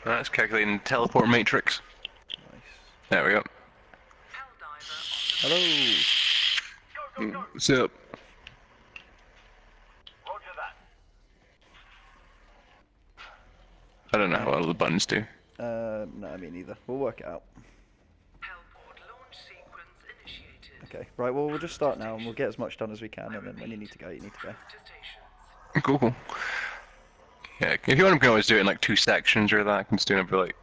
That's calculating teleport matrix. Nice. There we go. Hello. What's up? I don't know what all the buttons do. No, me neither. We'll work it out. Okay, right, well, we'll just start now and we'll get as much done as we can, and then when you need to go, you need to go. Cool, cool. Yeah, if you want, we can always do it in like 2 sections or that. I can just do it a like,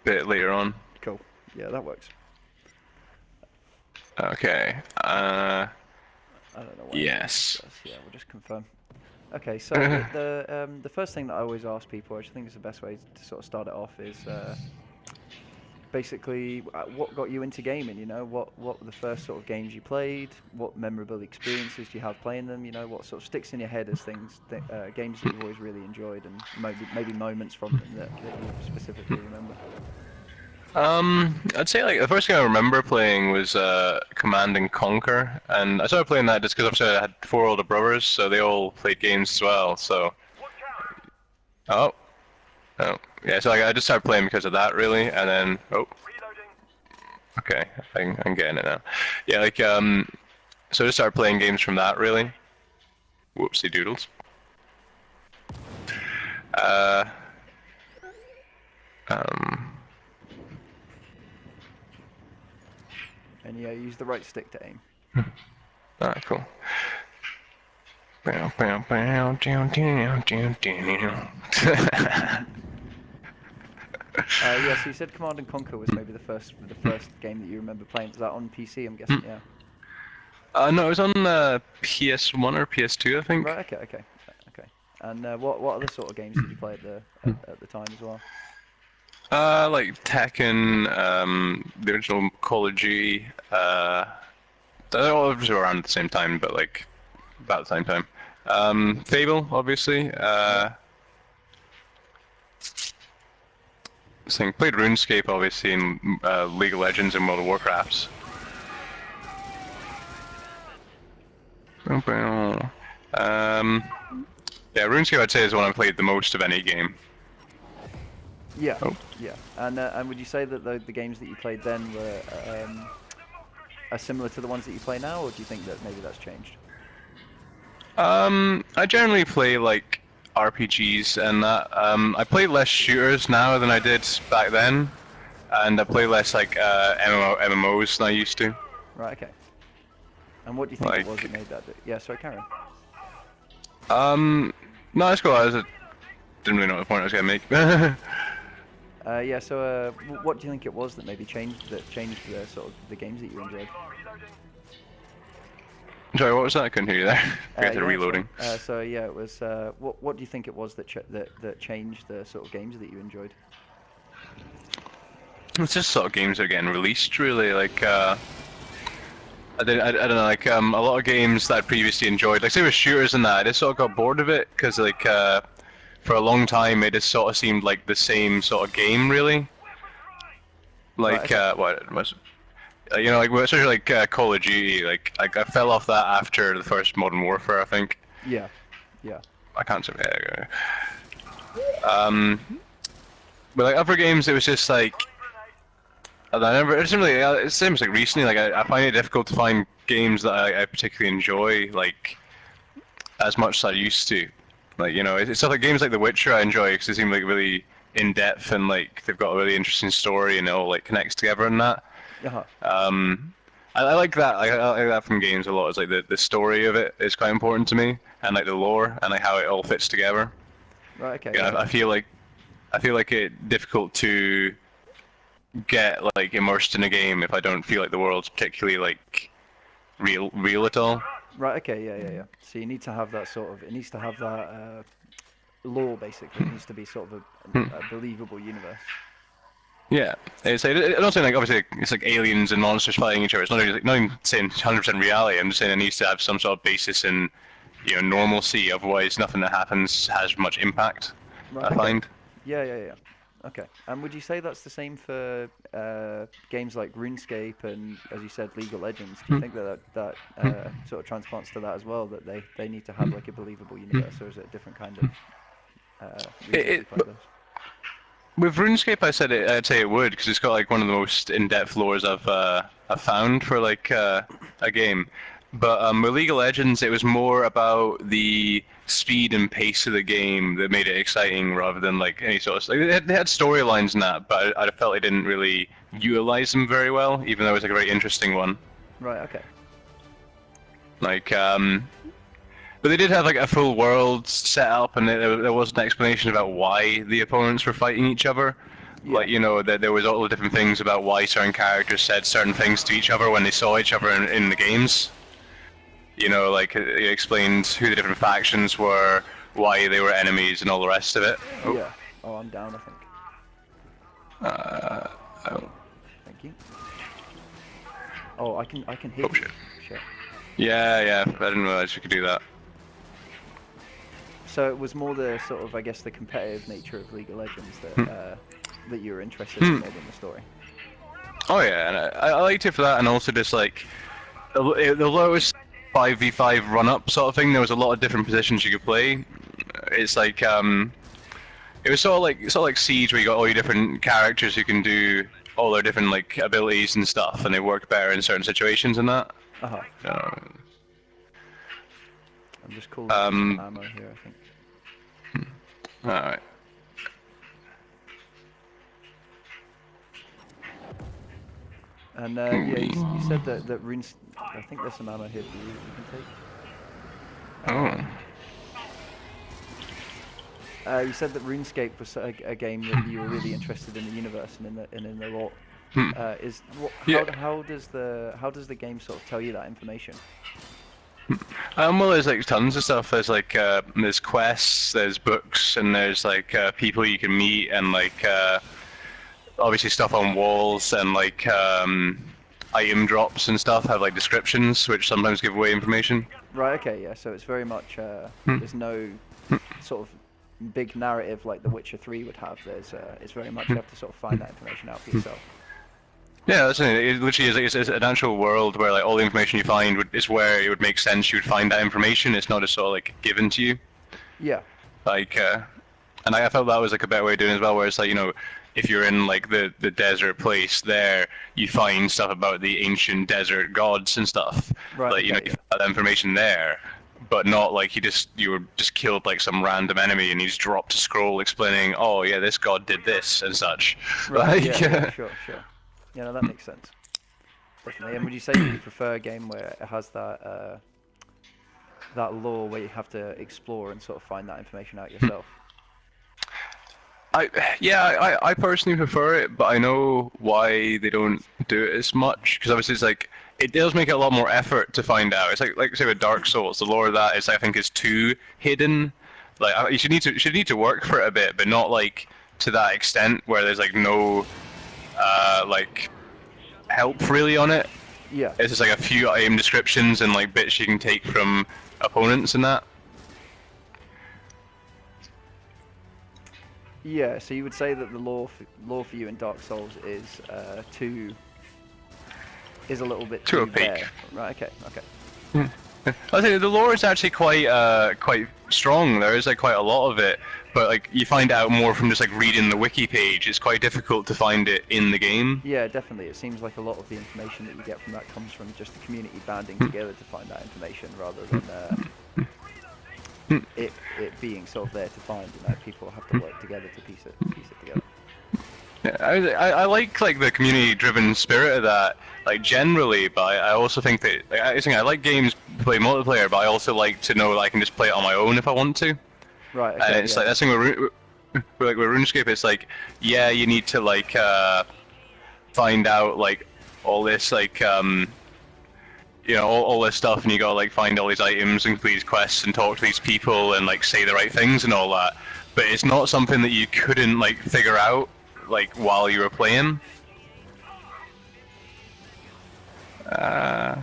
bit later on. Cool. Yeah, that works. Okay. I don't know why. Yes. Yeah, we'll just confirm. Okay, so the first thing that I always ask people, which I think is the best way to sort of start it off, is basically what got you into gaming. You know, what were the first sort of games you played? What memorable experiences do you have playing them? You know, what sort of sticks in your head as games that you've always really enjoyed, and maybe moments from them that you specifically remember. I'd say like the first game I remember playing was Command and Conquer, and I started playing that just because obviously I had 4 older brothers, so they all played games as well. So, oh, yeah. So I just started playing because of that, really, and then okay, I'm getting it now. Yeah, like so I just started playing games from that, really. Whoopsie doodles. And yeah, use the right stick to aim. Alright, cool. Yeah, so you said Command and Conquer was maybe the first game that you remember playing. Was that on PC? I'm guessing, yeah. No, it was on PS1 or PS2, I think. Right. Okay. And what other sort of games did you play at the time as well? Like Tekken, the original Call of Duty. They're all around at the same time, but like about the same time. Fable, obviously. Played RuneScape, obviously, and League of Legends and World of Warcraft. Yeah, RuneScape I'd say is the one I played the most of any game. Yeah. Oh. Yeah. And would you say that the games that you played then were are similar to the ones that you play now, or do you think that maybe that's changed? I generally play like RPGs and that. I play less shooters now than I did back then, and I play less like MMOs than I used to. Right. Okay. And what do you think it was that made that? Yeah. Sorry, Karen. No, it's cool. I didn't really know what the point I was gonna make. Yeah. So, what do you think it was that maybe changed the sort of the games that you enjoyed? Sorry, what was that? I couldn't hear you there. Yeah, reloading. So yeah, it was. What do you think it was that changed the sort of games that you enjoyed? It's just sort of games that are getting released, really. Like, I don't know, like a lot of games that I previously enjoyed, like say with shooters and that, I just sort of got bored of it because like for a long time it just sort of seemed like the same sort of game, really. Like what was, you know, like especially like Call of Duty, like I fell off that after the first Modern Warfare, I think. Yeah. I can't say. But like other games, it was just like. It's really, it seems like recently, like I find it difficult to find games that I particularly enjoy, like, as much as I used to. Like, you know, it's stuff like games like The Witcher I enjoy because they seem like really in-depth and like they've got a really interesting story and it all like connects together and that. I like that. I like that from games a lot. It's like the story of it is quite important to me, and like the lore and like how it all fits together. Right. Okay. Yeah, I feel like it's difficult to get like immersed in a game if I don't feel like the world's particularly like real at all. Right. Okay. Yeah. So you need to have that sort of. It needs to have that lore basically. It needs to be sort of a believable universe. Yeah, I'm not saying like obviously it's like aliens and monsters fighting each other. It's not even saying 100% reality. I'm just saying it needs to have some sort of basis in, you know, normalcy. Otherwise, nothing that happens has much impact. Right, I find. Yeah. Okay. And would you say that's the same for games like RuneScape and, as you said, League of Legends? Do you think that sort of transplants to that as well? That they need to have like a believable universe, or is it a different kind of reason to play those? With RuneScape, I'd say it would because it's got like one of the most in-depth lores I've found for like a game. But with League of Legends, it was more about the speed and pace of the game that made it exciting, rather than like any sort of like they had storylines in that, but I felt they didn't really utilize them very well, even though it was like a very interesting one. Right. Okay. Like but they did have like a full world set up, and there was an explanation about why the opponents were fighting each other. Yeah. Like, you know, that there was all the different things about why certain characters said certain things to each other when they saw each other in the games. You know, like it explained who the different factions were, why they were enemies, and all the rest of it. Oh. Yeah. Oh, I'm down, I think. Oh. Thank you. Oh, I can hit Oh, you. shit. Shit. Yeah, I didn't realize you could do that. So it was more the sort of, I guess, the competitive nature of League of Legends that that you were interested in more than the story. Oh yeah, and I liked it for that, and also just like the lowest 5v5 run-up sort of thing. There was a lot of different positions you could play. It's like it was sort of like Siege, where you got all your different characters who can do all their different like abilities and stuff, and they work better in certain situations and that. Uh-huh. I'm just calling some ammo here, I think. Alright. And yeah, you said that runes. I think there's some ammo here for you. You can take. You said that RuneScape was a game that you were really interested in the universe and in the lore. How does the game sort of tell you that information? Well, there's like tons of stuff. There's like there's quests, there's books, and there's like people you can meet, and like obviously stuff on walls, and like item drops and stuff have like descriptions, which sometimes give away information. Right. Okay. Yeah. So it's very much there's no sort of big narrative like The Witcher 3 would have. It's very much you have to sort of find that information out for yourself. Yeah, that's it. It literally is it's an actual world where like all the information you find is where it would make sense you would find that information. It's not just sort of like given to you. Yeah. Like, and I felt that was like a better way of doing it as well, where it's like, you know, if you're in like the desert place there, you find stuff about the ancient desert gods and stuff. Right. Like, you know, you find that information there, but not like you were just killed like some random enemy and you just dropped a scroll explaining, oh yeah, this god did this and such. Right. Like, Yeah. Sure. Yeah, no, that makes sense. Definitely. And would you say that you prefer a game where it has that that lore where you have to explore and sort of find that information out yourself? I personally prefer it, but I know why they don't do it as much, because obviously it's like it does make it a lot more effort to find out. It's like say with Dark Souls, the lore of that is I think is too hidden. Like you should need to work for it a bit, but not like to that extent where there's like no like help really on it. Yeah. It's just like a few item descriptions and like bits you can take from opponents and that. Yeah, so you would say that the lore for you in Dark Souls is a little bit too opaque. bare. Right. Okay. I think the lore is actually quite strong. There is like quite a lot of it, but like you find out more from just like reading the wiki page. It's quite difficult to find it in the game. Yeah, definitely. It seems like a lot of the information that you get from that comes from just the community banding together to find that information, rather than it being sort of there to find. You know, people have to work together to piece it together. Yeah, I like the community-driven spirit of that, like generally, but I also think that I like games to play multiplayer, but I also like to know that I can just play it on my own if I want to. Right. Okay, And it's like that thing with RuneScape. It's like, yeah, you need to like find out like all this like you know all this stuff, and you gotta like find all these items and complete these quests and talk to these people and like say the right things and all that. But it's not something that you couldn't like figure out like while you were playing. I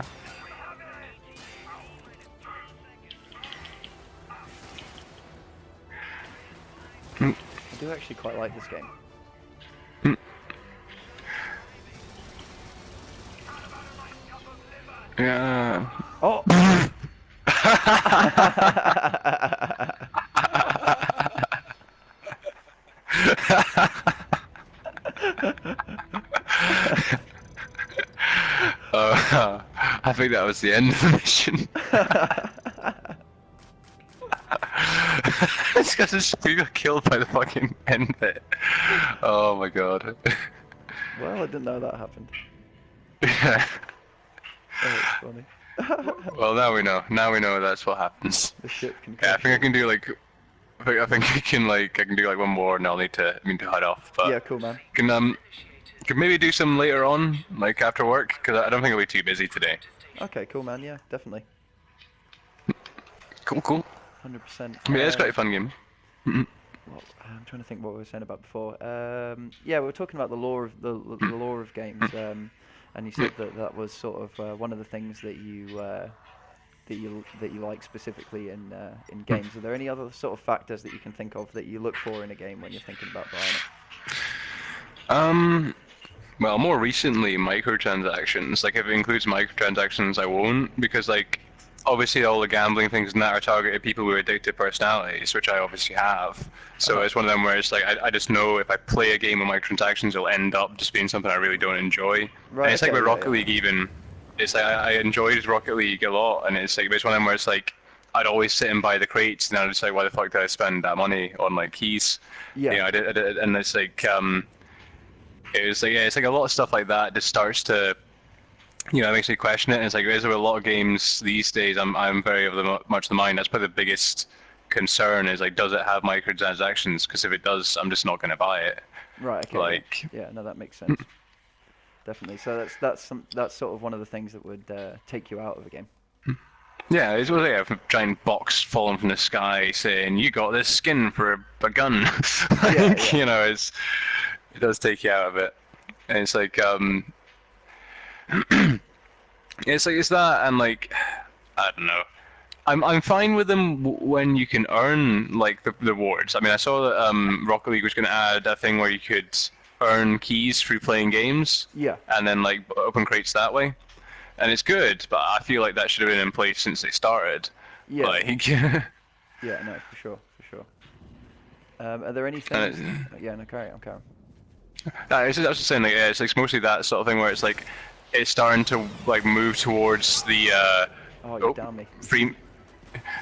do actually quite like this game. Yeah. Oh! think that was the end of the mission. This guy just got killed by the fucking end bit. Oh my god. Well, I didn't know that happened. Yeah. Oh, it's funny. Well, now we know. Now we know that's what happens. The ship can Yeah, I crash. think I can do like. I think I can do like one more, and I'll need to head off. But Yeah, cool, man. can maybe do some later on, like after work, because I don't think I'll be too busy today. Okay, cool, man. Yeah, definitely. Cool. 100%. Yeah, it's quite a fun game. Well, I'm trying to think what we were saying about before. Yeah, we were talking about the lore of the lore of games, and you said that was sort of one of the things that you like specifically in games. Are there any other sort of factors that you can think of that you look for in a game when you're thinking about buying it? Well, more recently, microtransactions. Like, if it includes microtransactions, I won't, because, like, obviously all the gambling things and that are targeted people with addictive personalities, which I obviously have. So it's one of them where it's like, I just know if I play a game with microtransactions, it'll end up just being something I really don't enjoy. Right, And it's like okay, with yeah, Rocket yeah. League even, it's like, I enjoyed Rocket League a lot, and it's like, it's one of them where it's like, I'd always sit and buy the crates, and I'd just like, why the fuck did I spend that money on, like, keys? Yeah. You know, I did, and it's like, it was like, yeah, it's like a lot of stuff like that just starts to, you know, it makes me question it. And it's like, there's a lot of games these days, I'm very much the mind. That's probably the biggest concern is like, does it have microtransactions? Because if it does, I'm just not going to buy it. Right. Okay. Like, yeah, no, that makes sense. Definitely. So that's sort of one of the things that would take you out of a game. yeah, it's like a giant box falling from the sky saying, you got this skin for a gun. Like, Yeah. you know, it does take you out of it. And it's like, it's that, and like, I don't know. I'm fine with them when you can earn like the rewards. I mean, I saw that Rocket League was going to add a thing where you could earn keys through playing games. Yeah. And then like open crates that way, and it's good. But I feel like that should have been in place since they started. Yeah. Like, Yeah. No, for sure. Are there any things? Yeah. No, carry on. no, I was just saying, like, yeah, it's like mostly that sort of thing where it's like it's starting to like move towards the Oh, you down me. free.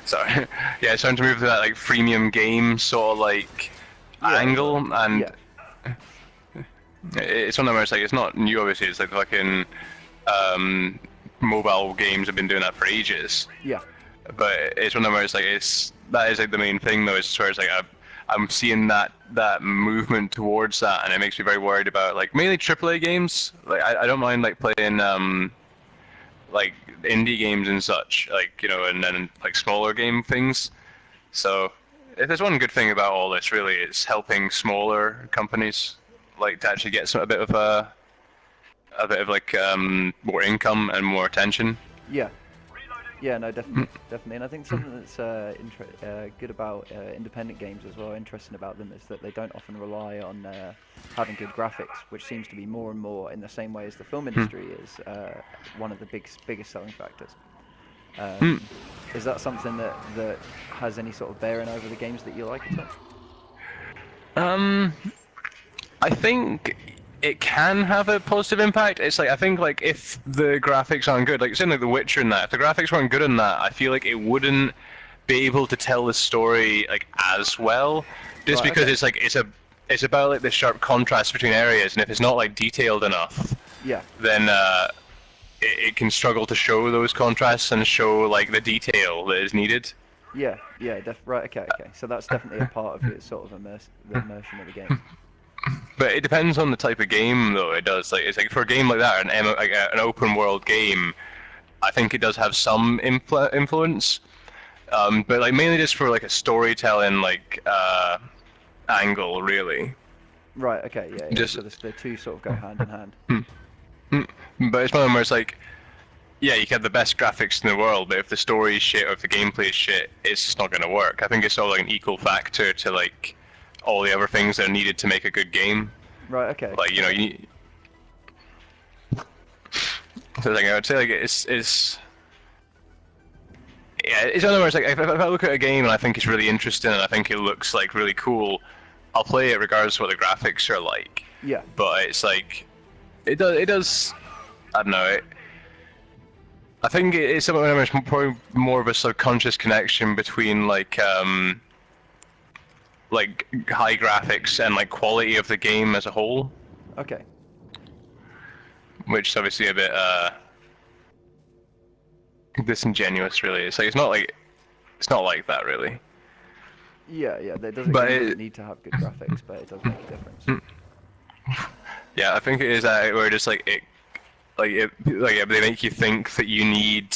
Sorry, yeah, it's starting to move to that like freemium game sort of like angle, and Yeah. it's one of them where it's like it's not new. Obviously, it's like fucking mobile games have been doing that for ages. Yeah. But it's one of them where it's like that is like the main thing though. Is where it's like I'm seeing that movement towards that, and it makes me very worried about like mainly AAA games. Like I don't mind like playing like indie games and such, like, you know, and then like smaller game things. So if there's one good thing about all this, really, it's helping smaller companies like to actually get a bit of like more income and more attention. Yeah. Yeah, no, definitely. And I think something that's good about independent games as well, interesting about them, is that they don't often rely on having good graphics, which seems to be more and more in the same way as the film industry is one of the biggest selling factors. Is that something that has any sort of bearing over the games that you like at all? I think it can have a positive impact. It's like, I think like if the graphics aren't good, like saying like The Witcher and that, if the graphics weren't good in that, I feel like it wouldn't be able to tell the story like as well, just Right, because okay. it's like it's about like the sharp contrast between areas, and if it's not like detailed enough, Yeah. then it can struggle to show those contrasts and show like the detail that is needed. Yeah. Right. Okay. So that's definitely a part of it, sort of the immersion of the game. But it depends on the type of game, though. It does. Like, it's like for a game like that, an open world game, I think it does have some influence. But like mainly just for like a storytelling like angle, really. Right. Okay. Yeah. Just- So the two sort of go hand in hand. But it's one of them where it's like, yeah, you can have the best graphics in the world, but if the story is shit or if the gameplay is shit, it's just not going to work. I think it's sort of like an equal factor to like all the other things that are needed to make a good game. Right. Okay. Like, you know, so like I would say like it's yeah, it's one of those like if I look at a game and I think it's really interesting and I think it looks like really cool, I'll play it regardless of what the graphics are like. Yeah. But it's like it does I don't know, I think it's probably more of a subconscious connection between like high graphics and like quality of the game as a whole, Okay. which is obviously a bit disingenuous, really. It's like it's not like that, really. Yeah, yeah. That But doesn't need to have good graphics, but it does make a difference. yeah, I think it is where just they make you think that you need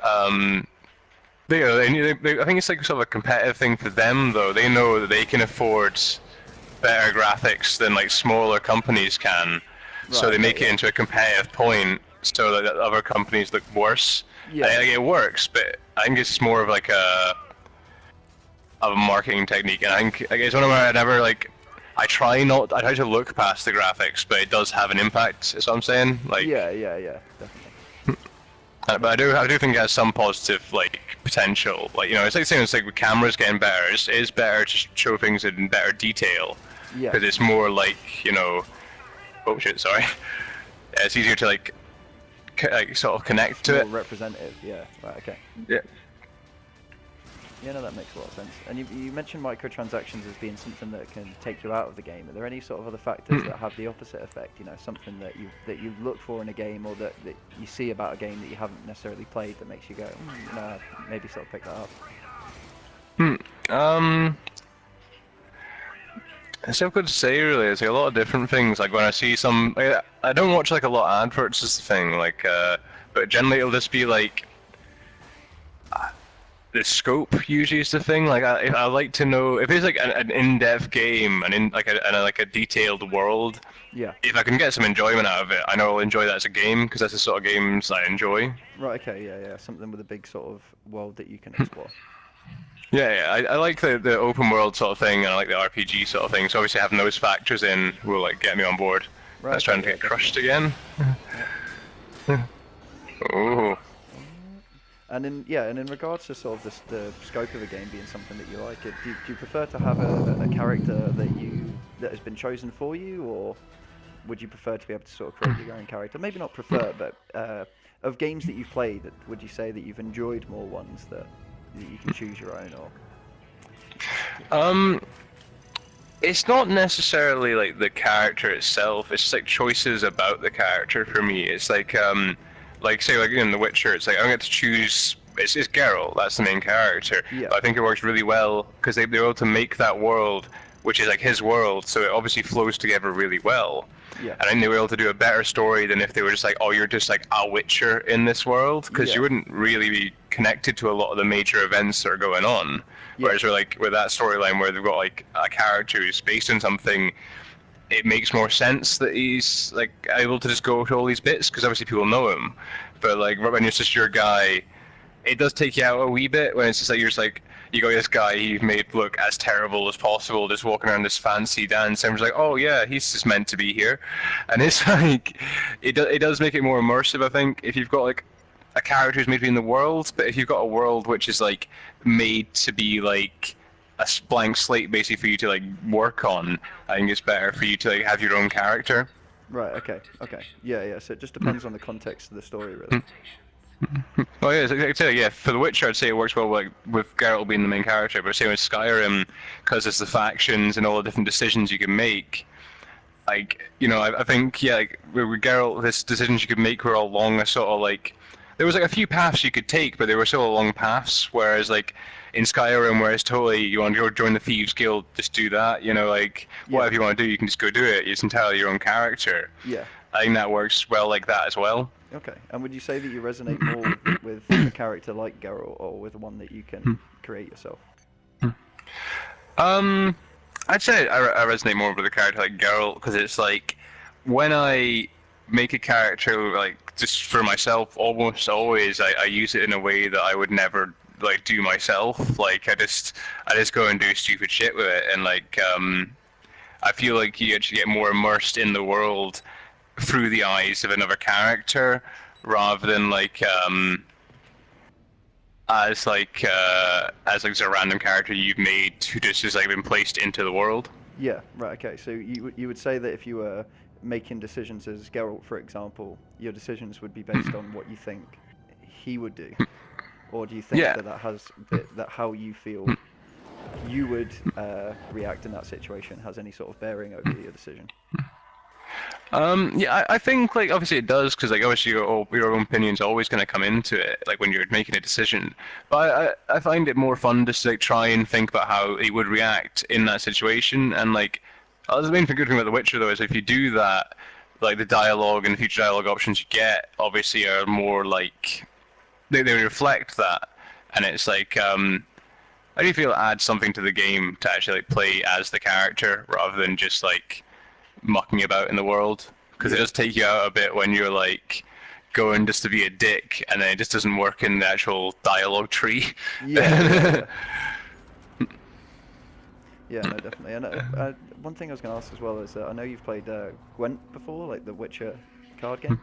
I think it's like sort of a competitive thing for them, though. They know that they can afford better graphics than like smaller companies can, so they make it into a competitive point so that other companies look worse. Yeah. I think it works, but I think it's more of like a marketing technique, and I think it's one of my I try to look past the graphics, but it does have an impact. Is what I'm saying. Like Yeah, definitely. but I do think it has some positive like potential. Like it's like saying it's like with cameras getting better. It's better to show things in better detail. Yeah. Because it's more like oh shit, sorry. Yeah, it's easier to like sort of connect to it. More representative. Yeah. Right. Okay. Yeah. Yeah, no, that makes a lot of sense. And you mentioned microtransactions as being something that can take you out of the game. Are there any sort of other factors that have the opposite effect? Something that you look for in a game, or that you see about a game that you haven't necessarily played that makes you go, maybe sort of pick that up. It's difficult to say, really. It's like a lot of different things. Like when I see some, I don't watch like a lot of adverts. Is the thing. But generally it'll just be like. The scope usually is the thing. Like I like to know if it's like an in-depth game and a detailed world. Yeah. If I can get some enjoyment out of it, I know I'll enjoy that as a game because that's the sort of games I enjoy. Right. Okay. Yeah. Something with a big sort of world that you can explore. Yeah. I like the open world sort of thing, and I like the RPG sort of thing. So obviously having those factors in will like get me on board. Right. Let's trying to get crushed again. Oh. And in regards to sort of the scope of a game being something that you like, do you prefer to have a character that has been chosen for you, or would you prefer to be able to sort of create your own character? Maybe not prefer, but of games that you've played, would you say that you've enjoyed more ones that you can choose your own, or? It's not necessarily like the character itself. It's just like choices about the character for me. It's like say like in The Witcher, it's like I get to choose. It's Geralt, that's the main character. Yeah. But I think it works really well because they're able to make that world, which is like his world, so it obviously flows together really well. Yeah. And I think they were able to do a better story than if they were just like, oh, you're just like a Witcher in this world, because you wouldn't really be connected to a lot of the major events that are going on. Yeah. Whereas with that storyline where they've got like a character who's based on something, it makes more sense that he's like able to just go to all these bits because obviously people know him. But like when it's just your guy, it does take you out a wee bit when it's just like you got this guy you've made look as terrible as possible, just walking around this fancy dance, and everyone's like, oh yeah, he's just meant to be here. And it's like it does make it more immersive, I think, if you've got like a character who's made to be in the world. But if you've got a world which is like made to be like a blank slate basically for you to like work on, I think it's better for you to like have your own character. Right. Okay. Yeah. So it just depends on the context of the story, really. Oh yeah, I'd say yeah. For The Witcher, I'd say it works well with Geralt being the main character. But say with Skyrim, because it's the factions and all the different decisions you can make. Like I think like with Geralt, this decisions you could make were all along a sort of like there was like a few paths you could take, but they were still long paths. Whereas like in Skyrim, where it's totally you want to go join the Thieves Guild, just do that. Whatever you want to do, you can just go do it. It's entirely your own character. Yeah. I think that works well like that as well. Okay. And would you say that you resonate more with a character like Geralt, or with one that you can create yourself? I'd say I resonate more with a character like Geralt because it's like when I make a character like just for myself, almost always I use it in a way that I would never like do myself. Like I just go and do stupid shit with it, and like I feel like you actually get more immersed in the world through the eyes of another character rather than like as a random character you've made who just has like been placed into the world. Yeah. Right. Okay. So you would say that if you were making decisions as Geralt, for example, your decisions would be based on what you think he would do, or do you think Yeah. that how you feel you would react in that situation has any sort of bearing over your decision? Yeah, I think like obviously it does because like obviously your own opinion's always going to come into it like when you're making a decision. But I find it more fun just to like try and think about how he would react in that situation. And like the main good thing about The Witcher though is if you do that, like the dialogue and future dialogue options you get obviously are more like they reflect that, and it's like I do feel it adds something to the game to actually like play as the character rather than just like mucking about in the world, because it does take you out a bit when you're like going just to be a dick and then it just doesn't work in the actual dialogue tree. Yeah. Yeah, no, definitely. And one thing I was going to ask as well is I know you've played Gwent before, like the Witcher card game.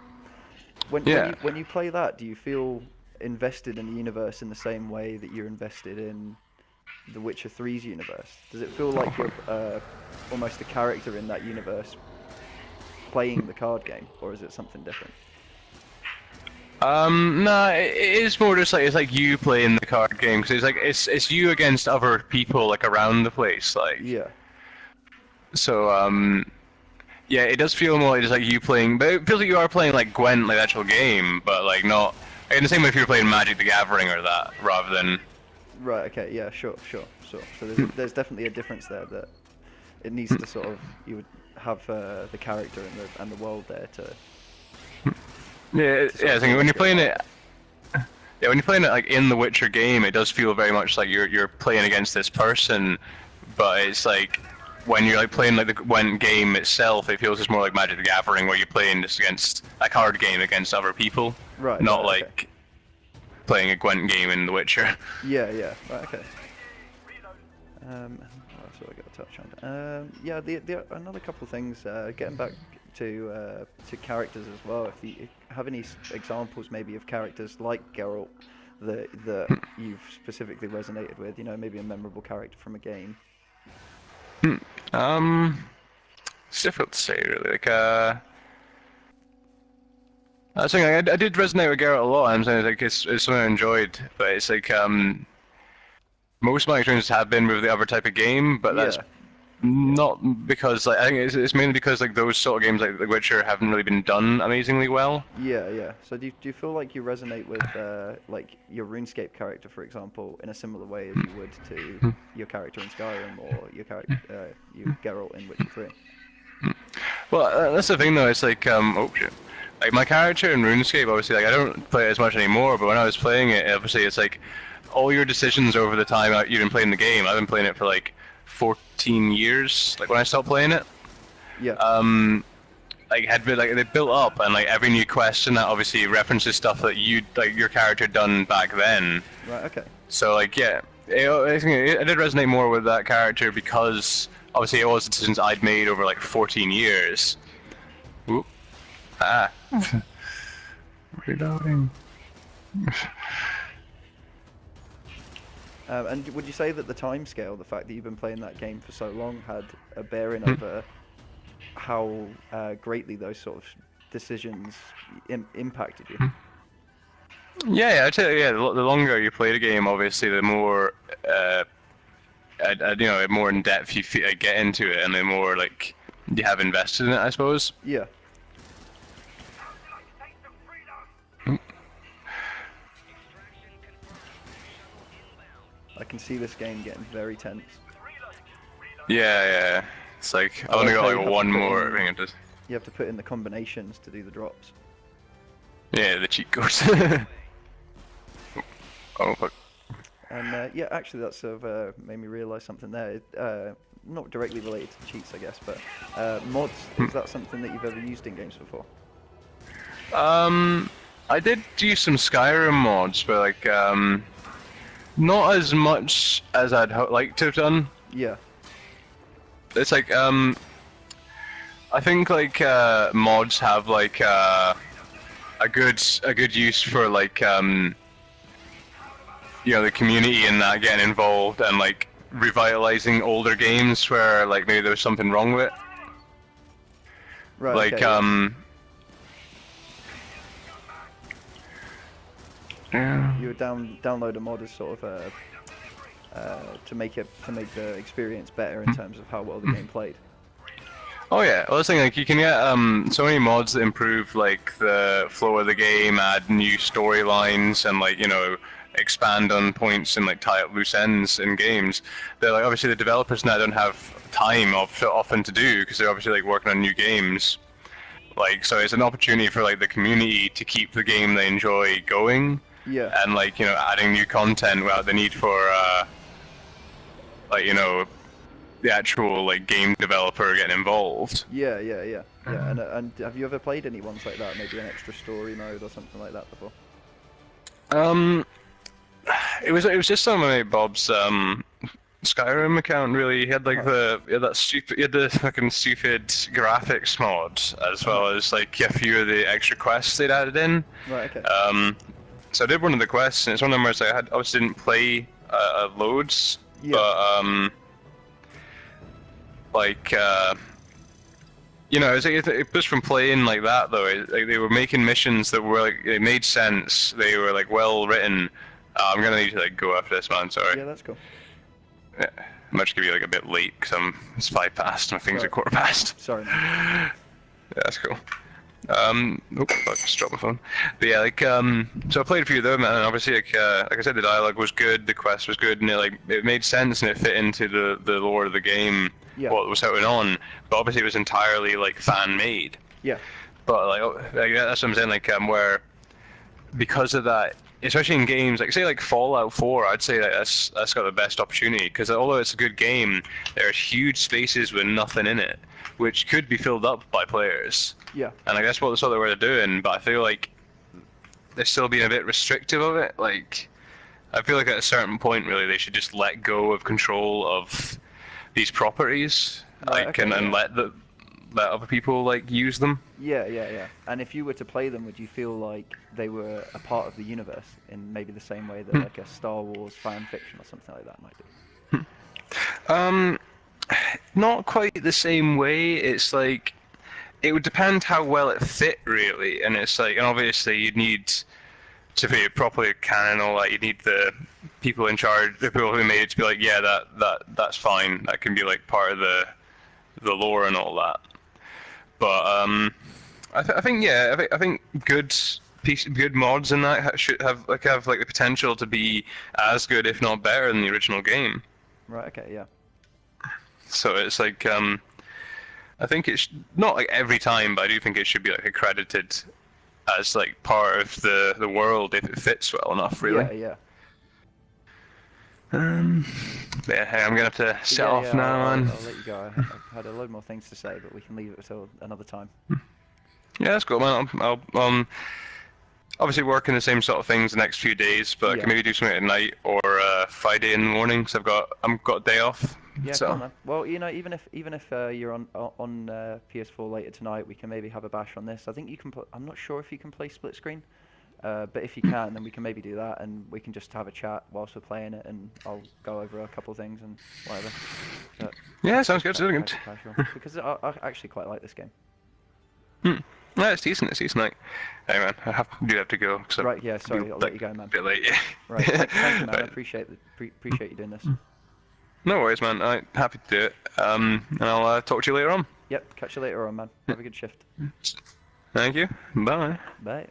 When you play that, do you feel invested in the universe in the same way that you're invested in The Witcher 3's universe? Does it feel like you're almost a character in that universe playing the card game, or is it something different? No, it is more just like it's like you playing the card game because it's like it's you against other people like around the place, like. Yeah. So yeah, it does feel more like just like you playing, but it feels like you are playing like Gwent, like the actual game, but like not in the same way if you're playing Magic the Gathering or that, rather than. Right. Okay. Yeah. Sure. So there's definitely a difference there that it needs to sort of you would have the character and the world there to. Yeah. I think when you're playing it. Yeah, when you're playing it like in the Witcher game, it does feel very much like you're playing against this person, but it's like when you're like playing like the Gwent game itself, it feels just more like Magic the Gathering, where you're playing just against a card game against other people, right? Not right, like playing a Gwent game in The Witcher. Yeah. Right. Okay. That's what I got to touch on. Yeah. The another couple of things. Getting back to characters as well. If you have any examples, maybe of characters like Geralt that you've specifically resonated with, maybe a memorable character from a game. It's difficult to say really. Like I was saying I did resonate with Geralt a lot. I'm saying like it's something I enjoyed, but it's like most of my experiences have been with the other type of game, but that's not because like I think it's mainly because like those sort of games like The Witcher haven't really been done amazingly well. Yeah. So do you feel like you resonate with like your RuneScape character, for example, in a similar way as you would to your character in Skyrim or your character you Geralt in Witcher 3? Well, that's the thing though. It's like oh shit. Like my character in RuneScape, obviously, like I don't play it as much anymore. But when I was playing it, obviously, it's like all your decisions over the time you've been playing the game. I've been playing it for like 14 years. Like when I stopped playing it, yeah. Like had been like they built up, and like every new question that obviously references stuff that you like your character done back then. Right. Okay. So like yeah, I think it did resonate more with that character because obviously it was decisions I'd made over like 14 years. Oop. Ah. Reloading. And would you say that the time scale, the fact that you've been playing that game for so long, had a bearing over how greatly those sort of decisions impacted you? Yeah, I'd say the longer you play the game, obviously, the more more in depth you get into it, and the more like you have invested in it, I suppose. Yeah. I can see this game getting very tense. Yeah. It's like I've only got like one more thing. You have to put in the combinations to do the drops. Yeah, the cheat codes. Oh fuck. And yeah, actually, that sort of made me realise something there. Not directly related to cheats, I guess, but mods. Is that something that you've ever used in games before? I did do some Skyrim mods, but like not as much as I'd like to have done. Yeah. It's like I think like mods have like a good use for like the community and that getting involved and like revitalizing older games where like maybe there was something wrong with it. Right. Like okay, Yeah. You would download a mod as sort of to make the experience better in terms of how well the game played. Oh yeah, well, I was thinking like you can get so many mods that improve like the flow of the game, add new storylines, and like expand on points and like tie up loose ends in games. That like obviously the developers now don't have time often to do because they're obviously like working on new games. Like so, it's an opportunity for like the community to keep the game they enjoy going. Yeah. And like adding new content without the need for like the actual like game developer getting involved. Yeah. And have you ever played any ones like that? Maybe an extra story mode or something like that before? It was just some of my Bob's Skyrim account. Really, he had like the fucking stupid graphics mod as well as like a few of the extra quests they'd added in. Right. Okay. So I did one of the quests, and it's one of them where I obviously didn't play loads, but it was from playing like that though. They were making missions that were like it made sense. They were like well written. I'm gonna need to like go after this, man. Sorry. Yeah, that's cool. Yeah, I might just give you like a bit late because it's 5 past. My things are 1/4 past. Sorry. Yeah, that's cool. I just dropped my phone. But yeah, so I played a few of them, and obviously, like I said, the dialogue was good, the quest was good, and it made sense and it fit into the lore of the game, what was going on. But obviously, it was entirely like fan made. Yeah. But that's what I'm saying, where because of that, especially in games like say like Fallout 4, I'd say that's got the best opportunity because although it's a good game, there are huge spaces with nothing in it, which could be filled up by players. Yeah. And I guess that's what they're doing, but I feel like they're still being a bit restrictive of it. Like, I feel like at a certain point, really, they should just let go of control of these properties, and let other people like use them. Yeah. And if you were to play them, would you feel like they were a part of the universe in maybe the same way that like a Star Wars fan fiction or something like that might be? Not quite the same way. It's like it would depend how well it fit, really. And it's like, and obviously you'd need to be properly canon, all that. You need the people in charge, the people who made it, to be like, yeah, that's fine. That can be like part of the lore and all that. But I think good mods in that should have like the potential to be as good, if not better, than the original game. Right. Okay. Yeah. So it's like I think it's not like every time, but I do think it should be like accredited as like part of the world if it fits well enough, really. Yeah. Hey, I'm gonna have to set off now, man. I'll let you go. I've had a load more things to say, but we can leave it until another time. Yeah, that's cool, man. I'll obviously working the same sort of things the next few days, but I can maybe do something at night or Friday in the morning because I've got a day off. Yeah, so. cool, man. Well, even if you're on PS4 later tonight, we can maybe have a bash on this. I think you can. I'm not sure if you can play split screen, but if you can, then we can maybe do that, and we can just have a chat whilst we're playing it, and I'll go over a couple of things and whatever. But yeah, sounds good. Sounds good. Because I actually quite like this game. No, it's decent. It's decent. Like, hey man, I do have to go. Right. Yeah. Sorry, I'll let you go, man. A bit late. Yeah. Right. Thank you, man. I appreciate you doing this. No worries, man. I'm happy to do it. And I'll talk to you later on. Yep. Catch you later on, man. Have a good shift. Thank you. Bye. Bye.